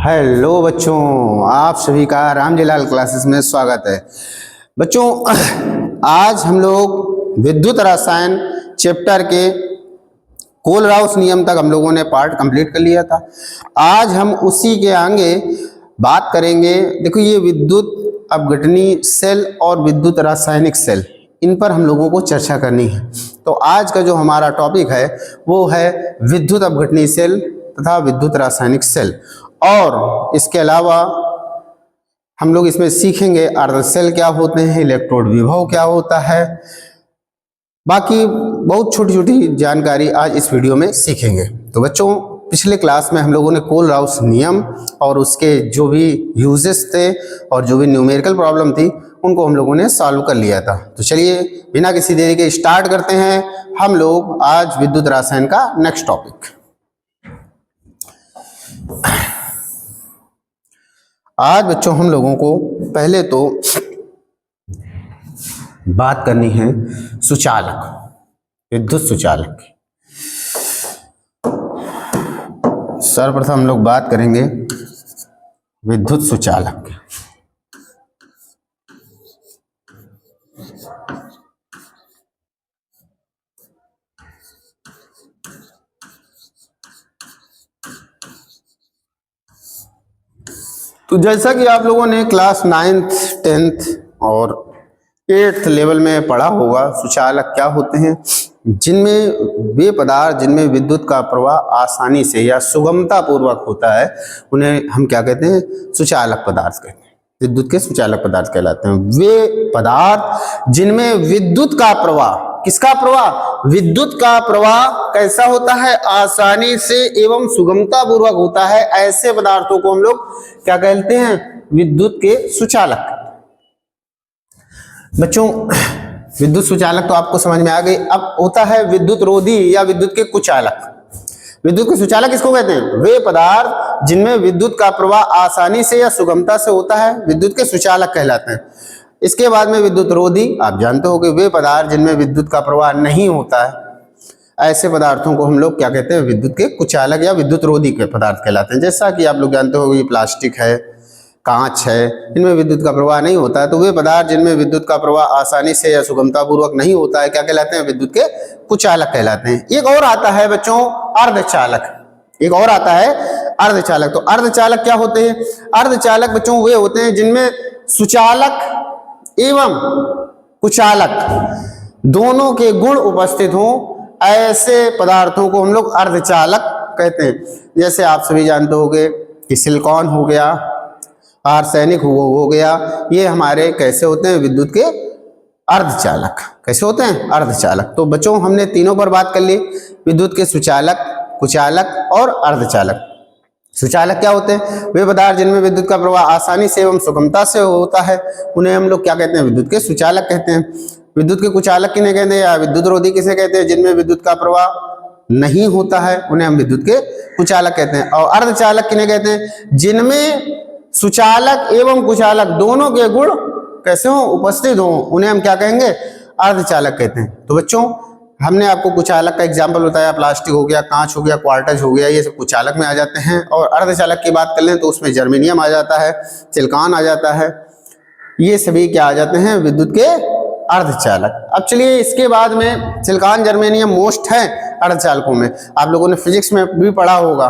Hello बच्चों, आप सभी का रामजीलाल क्लासेस में स्वागत है। बच्चों, आज हम लोग विद्युत रसायन चैप्टर के कोलराउस नियम तक हम लोगों ने पार्ट कंप्लीट कर लिया था। आज हम उसी के आगे बात करेंगे। देखो, ये विद्युत अपघटनी सेल और विद्युत रासायनिक सेल, इन पर हम लोगों को चर्चा करनी है। तो आज का जो हमारा टॉपिक है वो है विद्युत अपघटनी सेल तथा विद्युत रासायनिक सेल। और इसके अलावा हम लोग इसमें सीखेंगे अर्ध सेल क्या होते हैं, इलेक्ट्रोड विभव क्या होता है, बाकी बहुत छोटी छोटी जानकारी आज इस वीडियो में सीखेंगे। तो बच्चों, पिछले क्लास में हम लोगों ने कोलराउस नियम और उसके जो भी यूजेस थे और जो भी न्यूमेरिकल प्रॉब्लम थी उनको हम लोगों ने सॉल्व कर लिया था। तो चलिए बिना किसी देरी के स्टार्ट करते हैं हम लोग आज विद्युत रसायन का नेक्स्ट टॉपिक। आज बच्चों हम लोगों को पहले तो बात करनी है सुचालक, विद्युत सुचालक। सर्वप्रथम हम लोग बात करेंगे विद्युत सुचालक। तो जैसा कि आप लोगों ने क्लास 9th 10th और 8th लेवल में पढ़ा होगा, सुचालक क्या होते हैं, जिनमें वे पदार्थ जिनमें विद्युत का प्रवाह आसानी से या सुगमता पूर्वक होता है उन्हें हम क्या कहते हैं, सुचालक पदार्थ कहते हैं। विद्युत के सुचालक पदार्थ कहलाते हैं वे पदार्थ जिनमें विद्युत का प्रवाह, किसका प्रवाह, विद्युत का प्रवाह कैसा होता है, आसानी से एवं सुगमता पूर्वक होता है। ऐसे पदार्थों को हम लोग क्या कहते हैं, विद्युत के सुचालक। बच्चों, विद्युत सुचालक तो आपको समझ में आ गई। अब होता है विद्युत रोधी या विद्युत के कुचालक। विद्युत के सुचालक किसको कहते हैं, वे पदार्थ जिनमें विद्युत का प्रवाह आसानी से या सुगमता से होता है, विद्युत के सुचालक कहलाते हैं। इसके बाद में विद्युत रोधी, आप जानते हो कि वे पदार्थ जिनमें विद्युत का प्रवाह नहीं होता है, ऐसे पदार्थों को हम लोग क्या कहते हैं, विद्युत के कुचालक या विद्युत रोधी के पदार्थ कहलाते हैं। जैसा कि आप लोग जानते हो कि प्लास्टिक है, कांच है, इनमें विद्युत का प्रवाह नहीं होता है, तो वे पदार्थ जिनमें विद्युत का प्रवाह आसानी से या सुगमता पूर्वक नहीं होता है क्या कहलाते हैं, विद्युत के कुचालक कहलाते हैं। एक और आता है बच्चों अर्धचालक, एक और आता है अर्धचालक। तो अर्धचालक क्या होते हैं, अर्धचालक बच्चों वे होते हैं जिनमें सुचालक एवं कुचालक दोनों के गुण उपस्थित हों, ऐसे पदार्थों को हम लोग अर्धचालक कहते हैं। जैसे आप सभी जानते होंगे कि सिलिकॉन हो गया, आर्सेनिक हो गया, ये हमारे कैसे होते हैं, विद्युत के अर्धचालक। कैसे होते हैं, अर्धचालक। तो बच्चों हमने तीनों पर बात कर ली, विद्युत के सुचालक, कुचालक और अर्धचालक। सुचालक क्या होते हैं, वे पदार्थ जिनमें विद्युत का प्रवाह आसानी से एवं सुगमता से होता है, उन्हें हम लोग क्या कहते हैं, विद्युत के सुचालक कहते हैं। विद्युत के कुचालक किन्हें कहते हैं, या विद्युत रोधी किसे कहते हैं, जिनमें विद्युत का प्रवाह नहीं होता है, उन्हें हम विद्युत के कुचालक कहते हैं। और अर्धचालक किन्हें कहते हैं, जिनमें सुचालक एवं कुचालक दोनों के गुण कैसे हो, उपस्थित हो, उन्हें हम क्या कहेंगे, अर्धचालक कहते हैं। तो बच्चों हमने आपको कुचालक का एग्जाम्पल बताया, प्लास्टिक हो गया, कांच हो गया, क्वार्टज हो गया, ये सब कुचालक में आ जाते हैं। और अर्धचालक की बात कर लें तो उसमें जर्मेनियम आ जाता है, सिलिकॉन आ जाता है, ये सभी क्या आ जाते हैं, विद्युत के अर्धचालक। अब चलिए इसके बाद में सिलिकॉन, जर्मेनियम मोस्ट है अर्धचालकों में। आप लोगों ने फिजिक्स में भी पढ़ा होगा,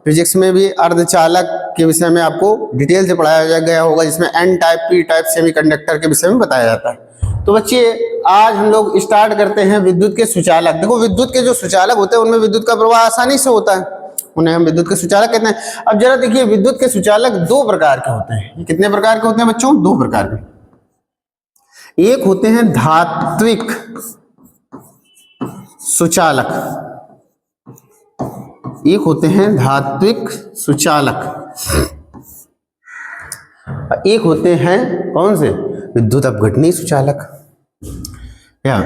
फिजिक्स में भी अर्धचालक के विषय में आपको डिटेल से पढ़ाया गया होगा, जिसमें N type, P type semiconductor के विषय में बताया जाता है। तो बच्चे आज हम लोग स्टार्ट करते हैं विद्युत के सुचालक। देखो, विद्युत के जो सुचालक होते हैं उनमें विद्युत का प्रवाह आसानी से होता है, उन्हें हम विद्युत के सुचालक कहते हैं। अब जरा देखिए, विद्युत के सुचालक दो प्रकार के होते हैं। ये कितने प्रकार के होते हैं बच्चों, दो प्रकार के। एक होते हैं धात्विक सुचालक, एक होते हैं धात्विक सुचालक, एक होते हैं कौन से, विद्युत अपघटनी सुचालक। या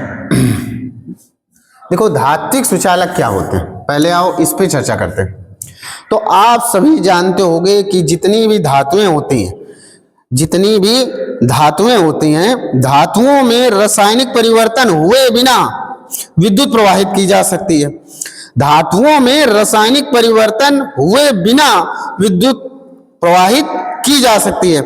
देखो, धात्विक सुचालक क्या होते हैं, पहले आओ इस पे चर्चा करते हैं। तो आप सभी जानते होंगे कि जितनी भी धातुएं होती हैं, जितनी भी धातुएं होती हैं, धातुओं में रासायनिक परिवर्तन हुए बिना विद्युत प्रवाहित की जा सकती है। धातुओं में रासायनिक परिवर्तन हुए बिना विद्युत प्रवाहित की जा सकती है।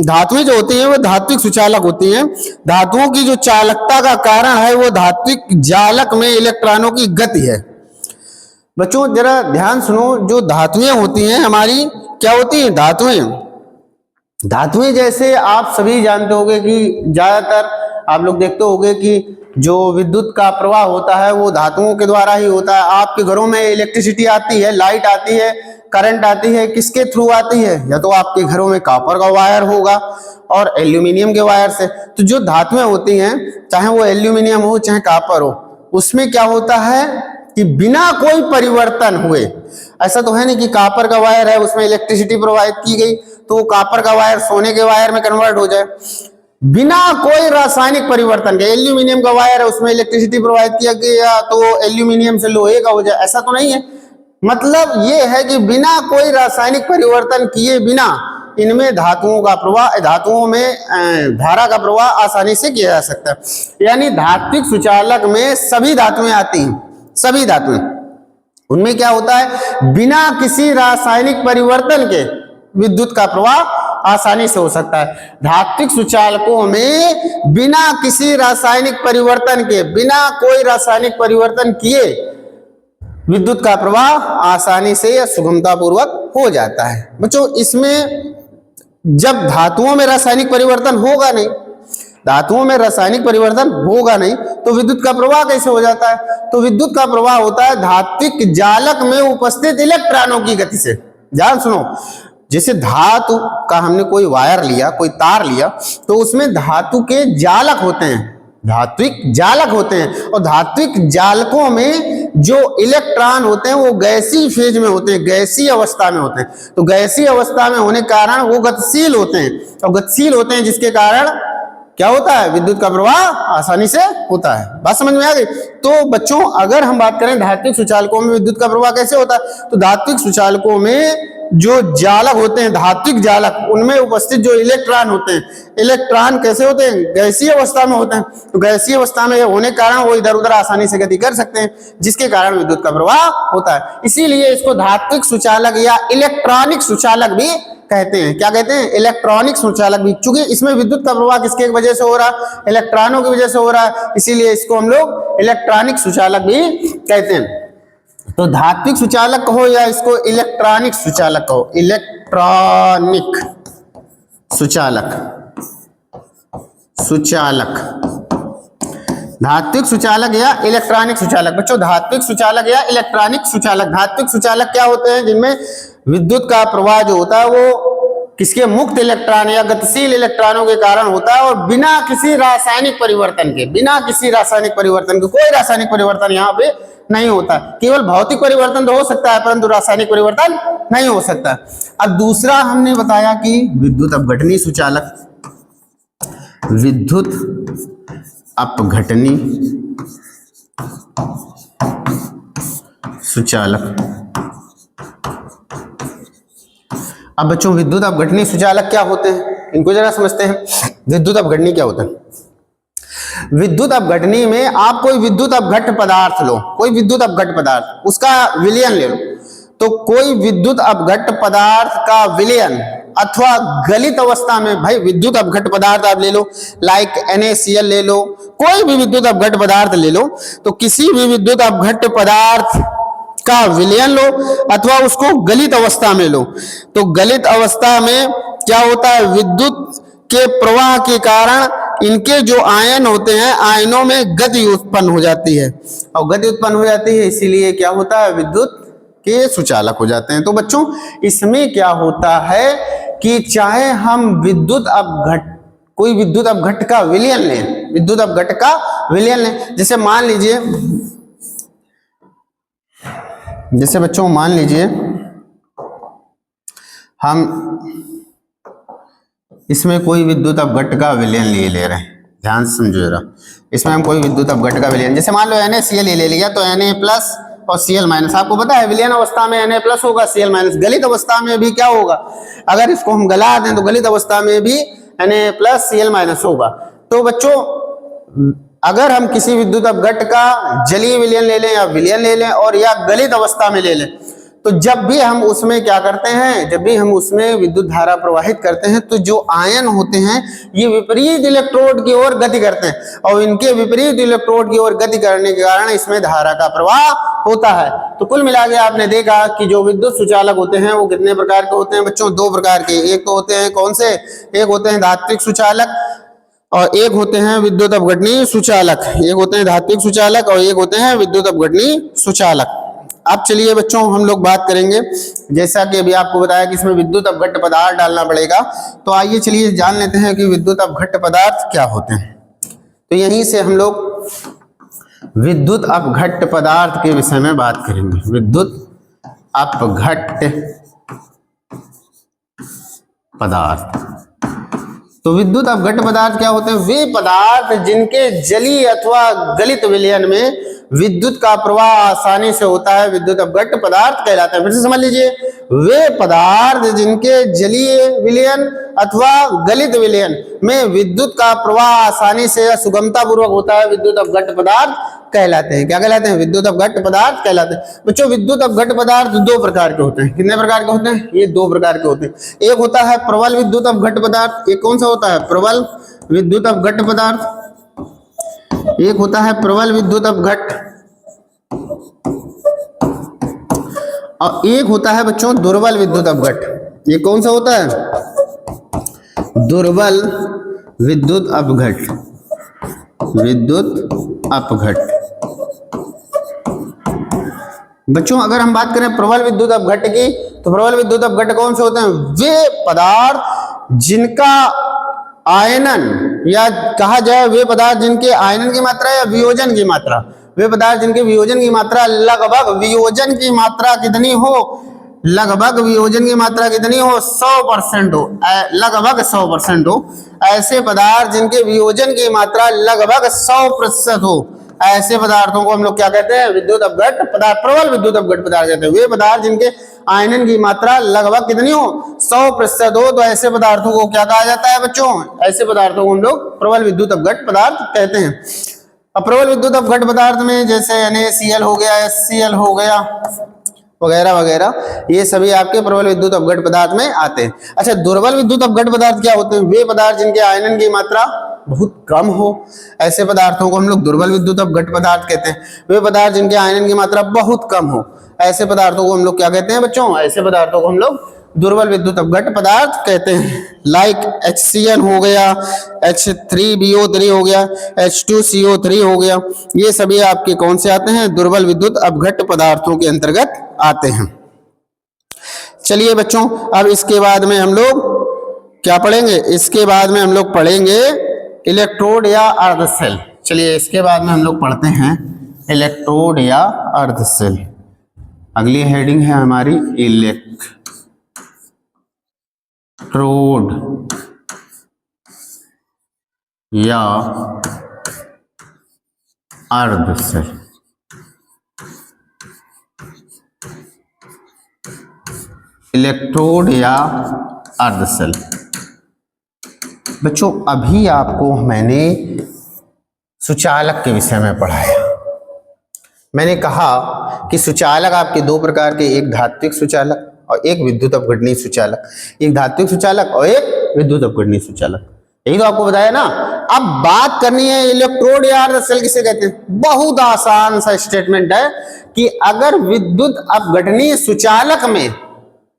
धातुएं जो होती हैं वो धात्विक सुचालक होती हैं। धातुओं की जो चालकता का कारण है वो धात्विक जालक में इलेक्ट्रॉनों की गति है। बच्चों जरा ध्यान सुनो, जो धातुएं होती हैं हमारी क्या होती हैं? धातुएं जैसे आप सभी जानते होंगे कि ज्यादातर आप लोग देखते होंगे कि जो विद्युत का प्रवाह होता है वो धातुओं के द्वारा ही होता है। आपके घरों में इलेक्ट्रिसिटी आती है, लाइट आती है, करंट आती है, किसके थ्रू आती है? या तो आपके घरों में कॉपर का वायर होगा और एल्यूमिनियम के वायर से। तो जो धातुएं होती हैं, चाहे वो एल्यूमिनियम हो चाहे कॉपर हो, उसमें क्या होता है कि बिना कोई परिवर्तन हुए, ऐसा तो है नहीं कि कॉपर का वायर है उसमें इलेक्ट्रिसिटी प्रोवाइड की गई तो वो कॉपर का वायर सोने के वायर में कन्वर्ट हो जाए, बिना कोई रासायनिक परिवर्तन के। एल्यूमिनियम का वायर है उसमें इलेक्ट्रिसिटी प्रोवाइड किया गया तो एल्यूमिनियम से लोहे का हो जाए, ऐसा तो नहीं है। मतलब ये है कि बिना कोई रासायनिक परिवर्तन किए बिना इनमें धातुओं का प्रवाह, धातुओं में धारा का प्रवाह आसानी से किया जा सकता है। यानी धात्विक सुचालक में सभी धातुएं आती हैं, सभी धातुएं, उनमें क्या होता है बिना किसी रासायनिक परिवर्तन के विद्युत का प्रवाह आसानी से हो सकता है। धात्विक सुचालकों में बिना किसी रासायनिक परिवर्तन के, बिना कोई रासायनिक परिवर्तन किए विद्युत का प्रवाह आसानी से या सुगमता पूर्वक हो जाता है। बच्चों इसमें जब धातुओं में रासायनिक परिवर्तन होगा नहीं, धातुओं में रासायनिक परिवर्तन होगा नहीं तो विद्युत का प्रवाह कैसे हो जाता है? तो विद्युत का प्रवाह होता है धात्विक जालक में उपस्थित इलेक्ट्रॉनों की गति से। ध्यान सुनो, जैसे धातु का हमने कोई वायर लिया, कोई तार लिया, तो उसमें धातु के जालक होते हैं, धात्विक जालक होते हैं, और धात्विक जालकों में जो इलेक्ट्रॉन होते हैं वो गैसीय फेज में होते हैं, गैसीय अवस्था में होते हैं। तो गैसीय अवस्था में होने के कारण वो गतिशील होते हैं, और गतिशील होते हैं जिसके कारण क्या होता है विद्युत का प्रवाह आसानी से होता है। बात समझ में आ गई? तो बच्चों अगर हम बात करें धात्विक सुचालकों में विद्युत का प्रवाह कैसे होता है, तो धात्विक सुचालकों में जो जालक होते हैं, धात्विक जालक, उनमें उपस्थित जो इलेक्ट्रॉन होते हैं, इलेक्ट्रॉन कैसे होते हैं? गैसीय अवस्था में होते हैं। तो गैसीय अवस्था में होने के कारण वो इधर उधर आसानी से गति कर सकते हैं, जिसके कारण विद्युत का प्रवाह होता है। इसीलिए इसको धात्विक सुचालक या इलेक्ट्रॉनिक सुचालक भी कहते हैं। क्या कहते हैं? इलेक्ट्रॉनिक सुचालक भी। चूंकि इसमें विद्युत का प्रवाह किसके वजह से हो रहा है? इलेक्ट्रॉनों की वजह से हो रहा है, इसीलिए इसको हम लोग इलेक्ट्रॉनिक सुचालक भी कहते हैं। तो धात्विक सुचालक कहो या इसको इलेक्ट्रॉनिक सुचालक कहो, इलेक्ट्रॉनिक सुचालक, धात्विक सुचालक या इलेक्ट्रॉनिक सुचालक। बच्चों धात्विक सुचालक या इलेक्ट्रॉनिक सुचालक, धात्विक सुचालक क्या होते हैं? जिनमें विद्युत का प्रवाह जो होता है वो किसके? मुक्त इलेक्ट्रॉन या गतिशील इलेक्ट्रॉनों के कारण होता है, और बिना किसी रासायनिक परिवर्तन के, बिना किसी रासायनिक परिवर्तन के, कोई रासायनिक परिवर्तन यहाँ पे नहीं होता। केवल भौतिक परिवर्तन तो हो सकता है परंतु रासायनिक परिवर्तन नहीं हो सकता। अब दूसरा हमने बताया कि विद्युत अपघटनी सुचालक, विद्युत अपघटनी सुचालक। अब बच्चों विद्युत अपघटनी सुचालक क्या होते हैं, इनको जरा समझते हैं। विद्युत अपघटनी क्या होता है? विद्युत अपघटनी में आप कोई विद्युत अपघट पदार्थ लो, कोई विद्युत अपघट पदार्थ, उसका विलयन ले लो। तो कोई विद्युत अपघट पदार्थ का विलयन अथवा गलित अवस्था में, भाई विद्युत अपघट पदार्थ आप ले लो, लाइक NaCl ले लो, कोई भी विद्युत अपघट पदार्थ ले लो, तो किसी भी विद्युत अपघट पदार्थ का विलयन लो अथवा उसको गलित अवस्था में लो। तो गलित अवस्था में क्या होता है? विद्युत के प्रवाह के कारण इनके जो आयन होते हैं, आयनों में गति उत्पन्न हो जाती है, और गति उत्पन्न हो जाती है इसीलिए क्या होता है? विद्युत के सुचालक हो जाते हैं। तो बच्चों इसमें क्या होता है कि चाहे हम विद्युत अपघट, कोई विद्युत अपघट का विलयन लें, विद्युत अपघट का विलयन लें, जैसे मान लीजिए, जैसे बच्चों मान लीजिए हम इसमें कोई विद्युत अपघट का विलयन ले रहे हैं, ध्यान से समझो जरा। इसमें हम कोई विद्युत अपघट का विलयन, जैसे मान लो NaCl ले लिया, तो Na+ और Cl-। आपको पता है विलयन अवस्था में Na+ होगा, Cl-। गलित अवस्था में भी क्या होगा? अगर इसको हम गला दें तो गलित अवस्था में भी Na+ Cl- होगा। तो बच्चों अगर हम किसी विद्युत अपघट का जलीय विलयन ले लें या विलयन ले लें और या गलित अवस्था में ले लें, तो जब भी हम उसमें क्या करते हैं, जब भी हम उसमें विद्युत धारा प्रवाहित करते हैं तो जो आयन होते हैं ये विपरीत इलेक्ट्रोड की ओर गति करते हैं और इनके विपरीत इलेक्ट्रोड की ओर गति करने के कारण इसमें धारा का प्रवाह होता है। तो कुल मिला के आपने देखा कि जो विद्युत सुचालक होते हैं वो कितने प्रकार के होते हैं बच्चों, दो प्रकार के। एक तो होते हैं कौन से, एक होते हैं धात्विक सुचालक और एक होते हैं विद्युत अपघटनीय सुचालक। एक होते हैं धात्विक सुचालक और एक होते हैं विद्युत अपघटनीय सुचालक। अब चलिए बच्चों हम लोग बात करेंगे, जैसा कि अभी आपको बताया कि इसमें विद्युत अपघट्य पदार्थ डालना पड़ेगा, तो आइए चलिए जान लेते हैं कि विद्युत अपघट्य पदार्थ क्या होते हैं। तो यहीं से हम लोग विद्युत अपघट्य पदार्थ के विषय में बात करेंगे। विद्युत अपघट्य पदार्थ, तो विद्युत अपघट्य पदार्थ क्या होते हैं, वे पदार्थ जिनके जलीय अथवा गलित विलयन में विद्युत का प्रवाह आसानी से होता है, विद्युत अपघट्य पदार्थ कहलाते हैं। फिर से समझ लीजिए, वे पदार्थ जिनके जलीय विलयन अथवा गलित विलयन में विद्युत का प्रवाह आसानी से सुगमता पूर्वक होता है, विद्युत अपघट्य पदार्थ कहलाते हैं। क्या कहलाते हैं, विद्युत अपघट्य पदार्थ कहलाते हैं। बच्चों विद्युत अपघट्य पदार्थ दो प्रकार के होते हैं। कितने प्रकार के होते हैं, ये दो प्रकार के होते हैं। एक होता है प्रबल विद्युत अपघट्य पदार्थ, एक कौन सा होता है, प्रबल विद्युत अपघट्य पदार्थ। एक होता है प्रबल विद्युत अपघट्य और एक होता है बच्चों दुर्बल विद्युत अपघट्य। ये कौन सा होता है, दुर्बल विद्युत अपघट्य, विद्युत अपघट्य। बच्चों अगर हम बात करें प्रबल विद्युत अपघट्य की, तो प्रबल विद्युत अपघट्य कौन से होते हैं, वे पदार्थ जिनका आयनन या कहा जाए वे पदार्थ जिनके आयनन की मात्रा या वियोजन की मात्रा, वे पदार्थ जिनके वियोजन की मात्रा लगभग वियोजन की मात्रा कितनी हो, लगभग वियोजन की मात्रा कितनी हो, 100% हो, लगभग 100% हो। ऐसे पदार्थ जिनके वियोजन की मात्रा लगभग 100% हो, ऐसे पदार्थों को हम लोग क्या कहते हैं, विद्युत अपघट्य पदार्थ, प्रबल विद्युत अपघट्य पदार्थ कहते हैं। वे पदार्थ जिनके आयनन की मात्रा लगभग कितनी हो, 100% हो, तो ऐसे पदार्थों को क्या कहा जाता है बच्चों, ऐसे पदार्थों को हम लोग प्रबल विद्युत अपघट्य पदार्थ कहते हैं। अब प्रबल विद्युत अपघट्य पदार्थ में जैसे NaCl हो गया, HCl हो गया वगैरह वगैरह, ये सभी आपके प्रबल विद्युत अपघट्य पदार्थ में आते हैं। अच्छा, दुर्बल विद्युत अपघट्य पदार्थ क्या होते हैं, वे पदार्थ जिनके आयनन की मात्रा बहुत कम हो, ऐसे पदार्थों को हम लोग दुर्बल विद्युत अपघट्य पदार्थ कहते हैं। वे पदार्थ जिनके आयनन की मात्रा बहुत कम हो, ऐसे पदार्थों को हम लोग क्या कहते हैं बच्चों, ऐसे पदार्थों को हम लोग दुर्बल विद्युत अपघट्य पदार्थ कहते हैं। लाइक HCl हो गया, H3BO3 हो गया, H2CO3 हो गया, ये सभी आपके कौन से आते हैं, दुर्बल विद्युत अपघट्य पदार्थों के अंतर्गत आते हैं। चलिए बच्चों अब इसके बाद में हम लोग क्या पढ़ेंगे, इसके बाद में हम लोग पढ़ेंगे इलेक्ट्रोड या अर्धसेल। चलिए इसके बाद में हम लोग पढ़ते हैं इलेक्ट्रोड या अर्धसेल। अगली हेडिंग है हमारी इलेक्ट्रोड या अर्धसेल। इलेक्ट्रोड या अर्धसेल। बच्चों अभी आपको मैंने सुचालक के विषय में पढ़ाया। मैंने कहा कि सुचालक आपके दो प्रकार के, एक धात्विक सुचालक और एक विद्युत अपघटनीय सुचालक। एक धात्विक सुचालक और एक विद्युत अपघटनीय सुचालक, यही तो आपको बताया ना। अब बात करनी है इलेक्ट्रोड या अर्धसेल किसे कहते हैं। बहुत आसान सा स्टेटमेंट है कि अगर विद्युत अपघटनीय सुचालक में,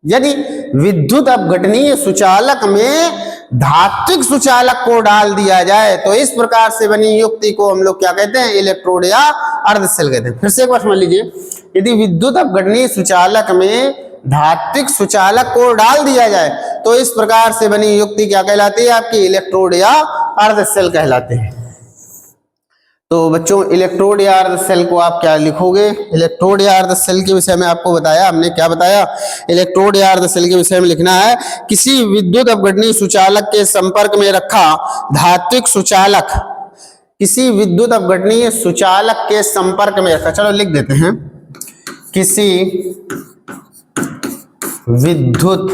यदि विद्युत अपघटनीय सुचालक में धात्विक सुचालक को डाल दिया जाए तो इस प्रकार से बनी युक्ति को हम लोग क्या कहते हैं, इलेक्ट्रोड या अर्धसेल कहते हैं। फिर से एक बार समझ लीजिए, यदि विद्युत अपघटनीय सुचालक में धात्विक सुचालक को डाल दिया जाए तो इस प्रकार से बनी युक्ति क्या कहलाती है, आपकी इलेक्ट्रोड या अर्धसेल कहलाते हैं। तो बच्चों इलेक्ट्रोड या अर्धसेल को आप क्या लिखोगे, इलेक्ट्रोड या अर्धसेल के विषय में आपको बताया हमने, क्या बताया, इलेक्ट्रोड या अर्धसेल के विषय में लिखना है, किसी विद्युत अपघटनीय सुचालक के संपर्क में रखा धात्विक सुचालक, किसी विद्युत अपघटनीय सुचालक के संपर्क में रखा, चलो लिख देते हैं, किसी विद्युत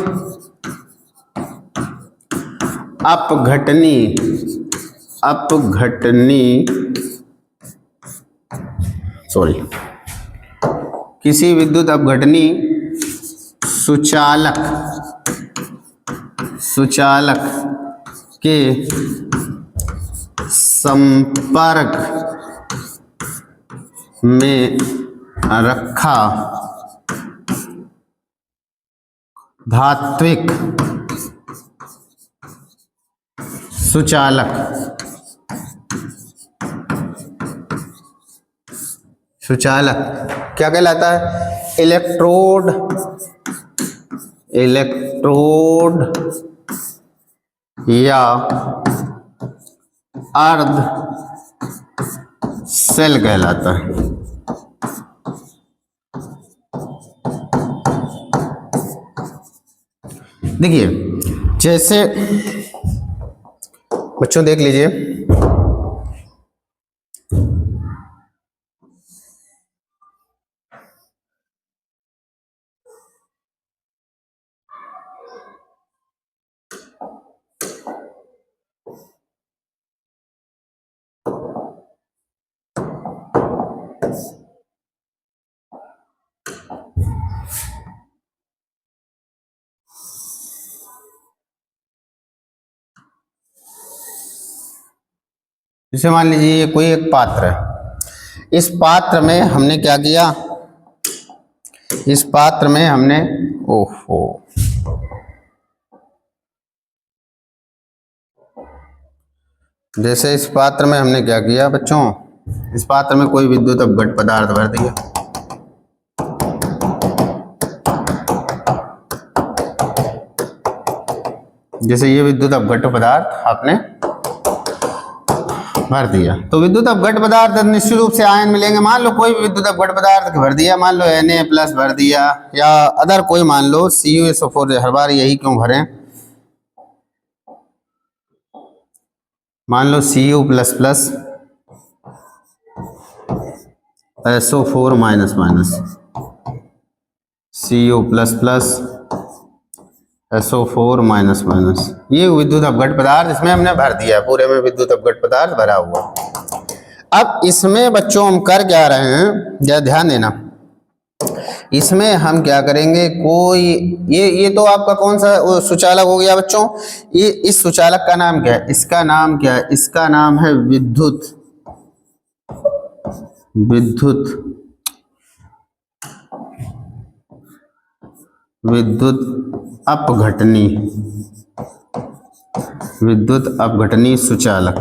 अपघटनीय किसी विद्युत अपघटनीय सुचालक के संपर्क में रखा धात्विक सुचालक क्या कहलाता है? इलेक्ट्रोड या अर्ध सेल कहलाता है। देखिए जैसे बच्चों देख लीजिए, जैसे मान लीजिए ये कोई एक पात्र है, इस पात्र में हमने क्या किया, इस पात्र में हमने ओहो जैसे इस पात्र में हमने क्या किया बच्चों, इस पात्र में कोई विद्युत अपघट पदार्थ भर दिया। जैसे ये विद्युत अपघट पदार्थ आपने भर दिया, तो विद्युत अपघट पदार्थ निश्चित रूप से आयन मिलेंगे। मान लो कोई भी विद्युत अपघट पदार्थ भर दिया, मान लो Na+ भर दिया, या अदर कोई मान लो CuSO4, हर बार यही क्यों भरें, मान लो Cu++ SO4 Cu++ SO4 ये विद्युत अपघट पदार्थ इसमें हमने भर दिया, पूरे में विद्युत अपघट पदार्थ भरा हुआ। अब इसमें बच्चों हम कर क्या रहे हैं, जरा ध्यान देना, इसमें हम क्या करेंगे, कोई ये तो आपका कौन सा सुचालक हो गया बच्चों, ये इस सुचालक का नाम क्या है, इसका नाम क्या है, इसका नाम है विद्युत अपघटनी सुचालक।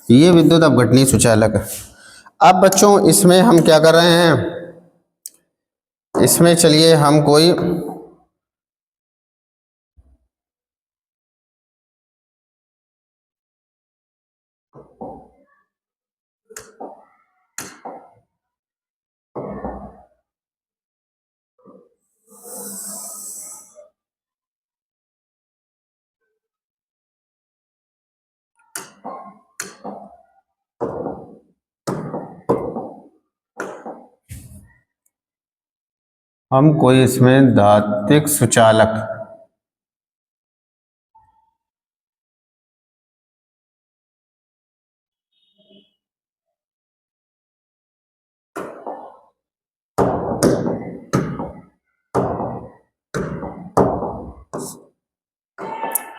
ये विद्युत अपघटनी सुचालक है। अब बच्चों इसमें हम क्या कर रहे हैं, इसमें चलिए हम कोई इसमें धात्विक सुचालक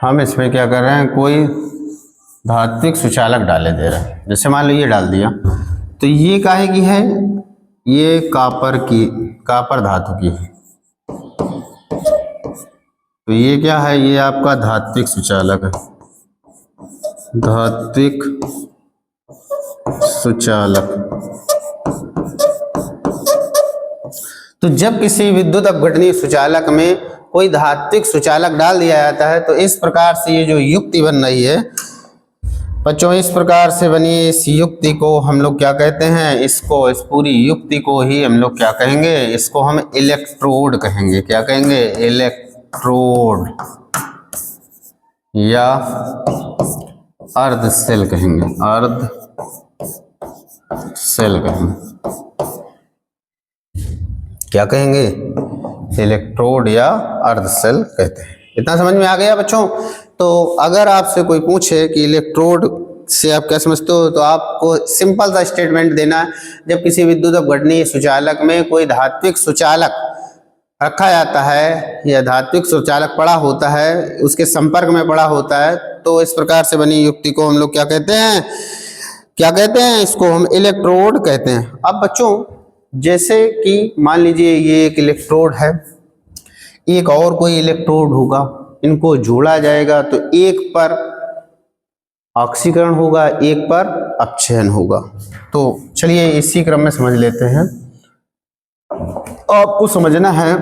हम इसमें क्या कर रहे हैं, कोई धात्विक सुचालक डाले दे रहे हैं। जैसे मान लो ये डाल दिया, तो ये काहे की है, ये कापर धातु की है, तो ये क्या है, ये आपका धात्विक सुचालक है, धात्विक सुचालक। तो जब किसी विद्युत अपघटनी सुचालक में कोई धात्विक सुचालक डाल दिया जाता है, तो इस प्रकार से ये जो युक्ति बन रही है बच्चों, इस प्रकार से बनी इस युक्ति को हम लोग क्या कहते हैं, इस पूरी युक्ति को ही हम लोग क्या कहेंगे, इसको हम इलेक्ट्रोड कहेंगे। क्या कहेंगे, इलेक्ट्रोड या अर्ध सेल कहेंगे, अर्ध सेल कहेंगे। क्या कहेंगे, इलेक्ट्रोड या अर्ध सेल कहते हैं। इतना समझ में आ गया बच्चों। तो अगर आपसे कोई पूछे कि इलेक्ट्रोड से आप क्या समझते हो? तो आपको सिंपल सा स्टेटमेंट देना है, जब किसी विद्युत अपघटनीय सुचालक में कोई धात्विक सुचालक रखा जाता है या धात्विक सुचालक पड़ा होता है, उसके संपर्क में पड़ा होता है, तो इस प्रकार से बनी युक्ति को हम लोग क्या कहते हैं? क्या कहते हैं? इसको हम इलेक्ट्रोड कहते हैं। अब बच्चों जैसे कि मान लीजिए ये एक इलेक्ट्रोड है, एक और कोई इलेक्ट्रोड होगा, इनको जोड़ा जाएगा तो एक पर ऑक्सीकरण होगा, एक पर अपक्षयन होगा। तो चलिए इसी क्रम में समझ लेते हैं। आपको समझना है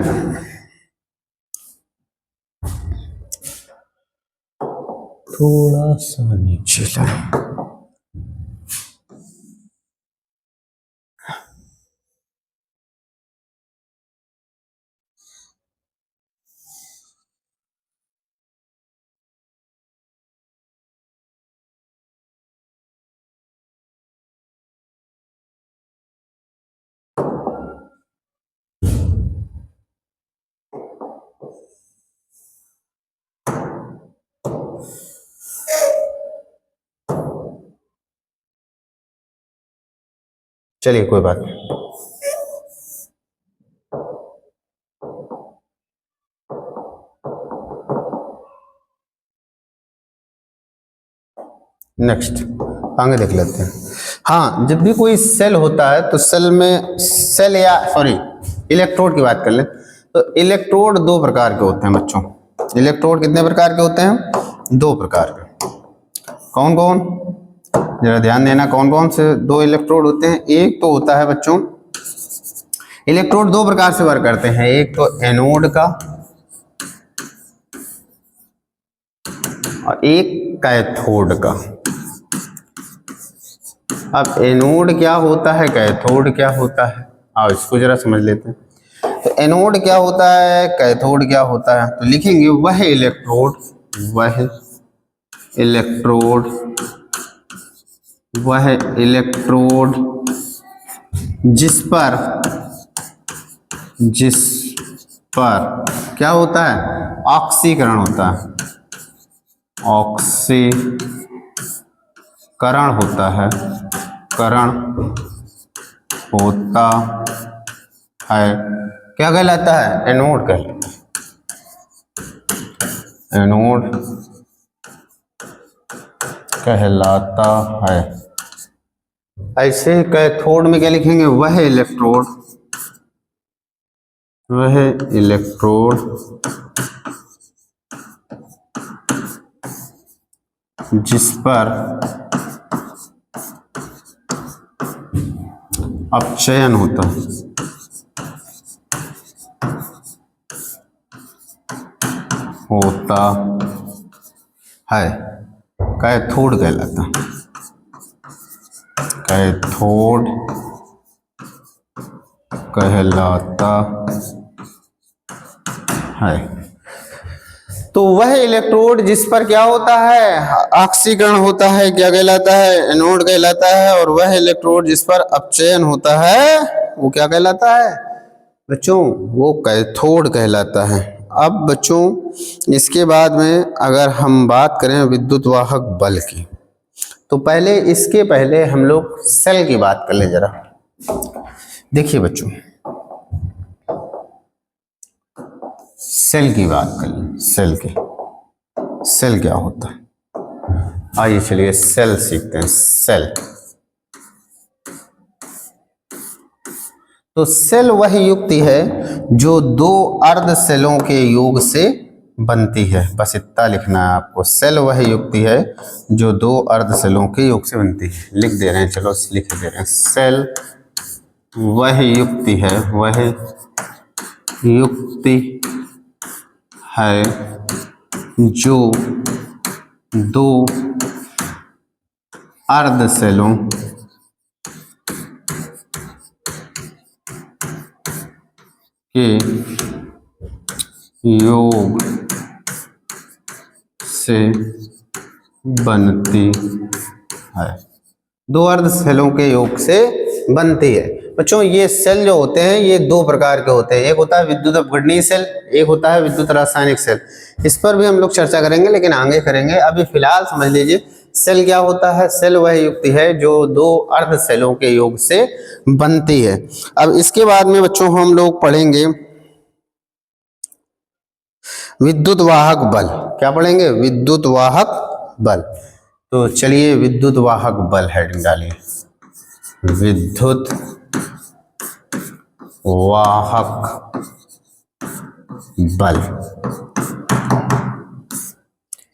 थोड़ा सा नीचे लाएं। चलिए कोई बात नहीं। नेक्स्ट आगे देख लेते हैं। हाँ, जब भी कोई सेल होता है तो सेल में इलेक्ट्रोड की बात कर ले तो इलेक्ट्रोड दो प्रकार के होते हैं बच्चों। इलेक्ट्रोड कितने प्रकार के होते हैं? दो प्रकार के। कौन कौन? जरा ध्यान देना, कौन कौन से दो इलेक्ट्रोड होते हैं? एक तो होता है बच्चों, इलेक्ट्रोड दो प्रकार से वर्क करते हैं, एक तो एनोड का और एक कैथोड का। अब एनोड क्या होता है, कैथोड क्या होता है, आओ इसको जरा समझ लेते हैं। तो एनोड क्या होता है, कैथोड क्या होता है? तो लिखेंगे वह इलेक्ट्रोड जिस पर क्या होता है? ऑक्सीकरण होता है, ऑक्सीकरण होता है, करण होता है, क्या कहलाता है? एनोड कहलाता है, एनोड कहलाता है। ऐसे कैथोड में क्या लिखेंगे? वह इलेक्ट्रोड जिस पर अपचयन होता है, कैथोड कहलाता है, कैथोड कहलाता है। तो वह इलेक्ट्रोड जिस पर क्या होता है? ऑक्सीकरण होता है, क्या कहलाता है? एनोड कहलाता है। और वह इलेक्ट्रोड जिस पर अपचयन होता है वो क्या कहलाता है बच्चों? वो कैथोड कहलाता है। अब बच्चों इसके बाद में अगर हम बात करें विद्युत वाहक बल की, तो इसके पहले हम लोग सेल की बात कर लें जरा। देखिए बच्चों, सेल की बात कर लें। सेल क्या होता है? आइए चलिए सेल सीखते हैं। सेल, तो सेल वह युक्ति है जो दो अर्ध सेलों के योग से बनती है। बस इतना लिखना है आपको। सेल वह युक्ति है जो दो अर्ध सेलों के योग से बनती है। लिख दे रहे हैं, चलो लिख दे रहे हैं। सेल वह युक्ति है जो दो अर्ध सेलों के योग से बनती है। दो अर्ध सेलों के योग से बनती है। बच्चों ये सेल जो होते हैं ये दो प्रकार के होते हैं। एक होता है विद्युत अपघटनीय सेल, एक होता है विद्युत रासायनिक सेल। इस पर भी हम लोग चर्चा करेंगे लेकिन आगे करेंगे। अभी फिलहाल समझ लीजिए सेल क्या होता है? सेल वह युक्ति है जो दो अर्ध सेलों के योग से बनती है। अब इसके बाद में बच्चों हम लोग पढ़ेंगे विद्युत वाहक बल। क्या पढ़ेंगे? विद्युत वाहक बल। तो चलिए विद्युत वाहक बल हेडिंग डालिए, विद्युत वाहक बल।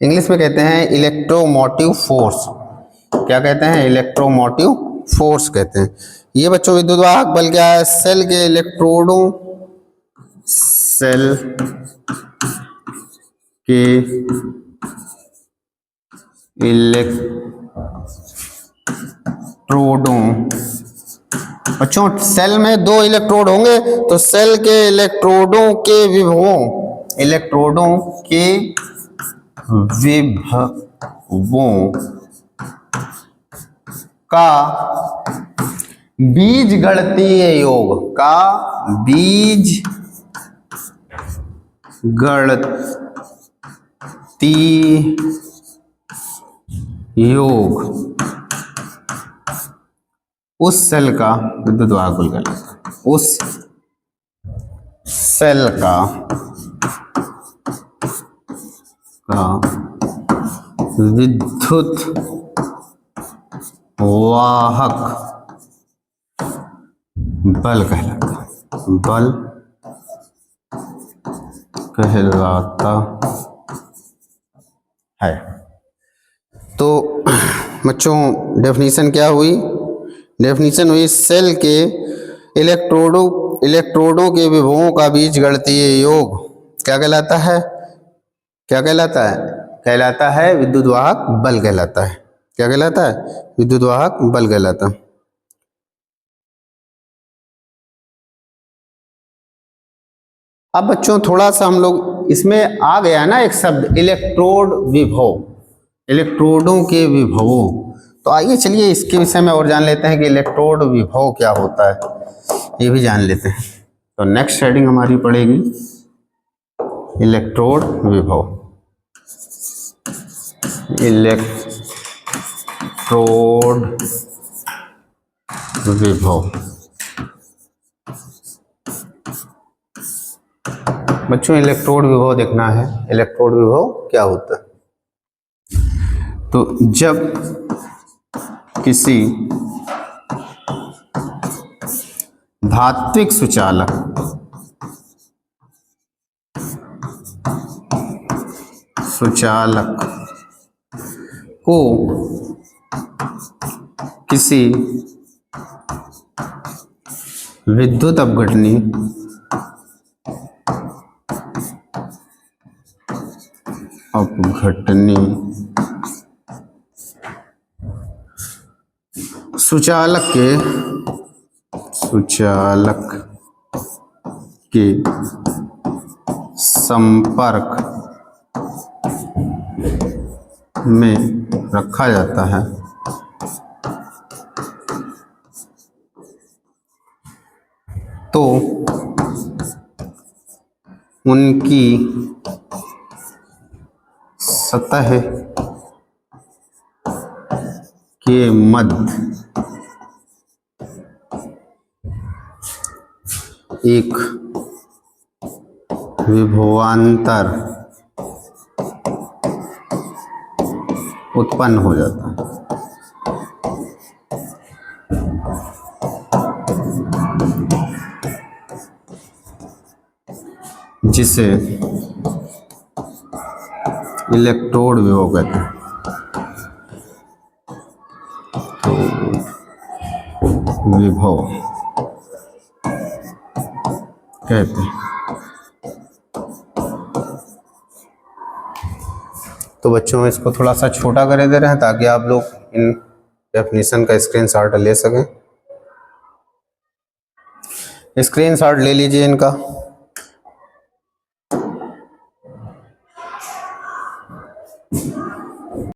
इंग्लिश में कहते हैं इलेक्ट्रोमोटिव फोर्स। क्या कहते हैं? इलेक्ट्रोमोटिव फोर्स कहते हैं। ये बच्चों विद्युत वाहक बल क्या है? सेल के इलेक्ट्रोडों, सेल के इलेक्ट्रोडों, बच्चों सेल में दो इलेक्ट्रोड होंगे तो सेल के इलेक्ट्रोडों के विभवों, इलेक्ट्रोडों के विभवों का बीजगणितीय योग, का बीजगणितीय योग उस सेल का विद्युत वाहक बल कहलाता है। उस सेल का विद्युत वाहक बल कहलाता है। बल कहलाता है। तो बच्चों डेफिनेशन क्या हुई? डेफिनेशन हुई सेल के इलेक्ट्रोडों के विभवों का बीजगणितीय योग क्या कहलाता है? क्या कहलाता है? कहलाता है विद्युत वाहक बल कहलाता है। क्या कहलाता है? विद्युत वाहक बल कहलाता है। अब बच्चों थोड़ा सा हम लोग इसमें आ गया ना एक शब्द इलेक्ट्रोड विभव, इलेक्ट्रोडों के विभवों। तो आइए चलिए इसके विषय में और जान लेते हैं कि इलेक्ट्रोड विभव क्या होता है, ये भी जान लेते हैं। तो नेक्स्ट हेडिंग हमारी पड़ेगी इलेक्ट्रोड विभव। इलेक्ट्रोड विभव बच्चों इलेक्ट्रोड विभव देखना है। इलेक्ट्रोड विभव क्या होता है? तो जब किसी धात्विक सुचालक को किसी विद्युत अपघटनी सुचालक के संपर्क में रखा जाता है तो उनकी सतह के मध्य एक विभवांतर उत्पन्न हो जाता है। जिसे इलेक्ट्रोड विभव कहते हैं। तो विभव कहते हैं। तो बच्चों इसको थोड़ा सा छोटा कर दे रहे हैं ताकि आप लोग इन डेफिनेशन का स्क्रीनशॉट ले सकें। स्क्रीनशॉट ले लीजिए इनका।